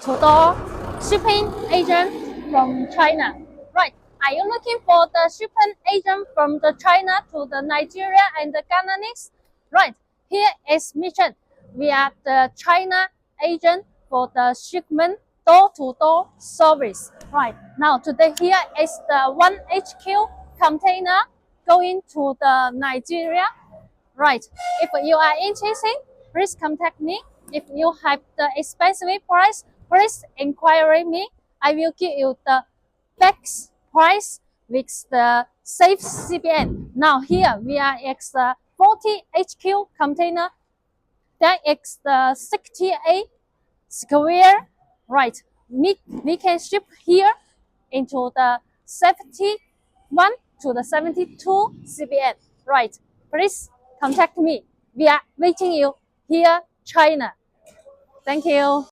door-to-door shipping agent from China. Right. Are you looking for the shipping agent from the China to the Nigeria and the Ghana next? Right. Here is mission. We are the China agent for the shipment door-to-door service. Right. Now today here is the 1 HQ container going to the Nigeria. Right. If you are interested, please contact me. If you have the expensive price, please inquire me. I will give you the best price with the safe CBN. Now here we are at the 40 HQ container. That is the 68 square. Right. We can ship here into the 71 to the 72 CBN. Right. Please contact me. We are waiting you here, China. Thank you.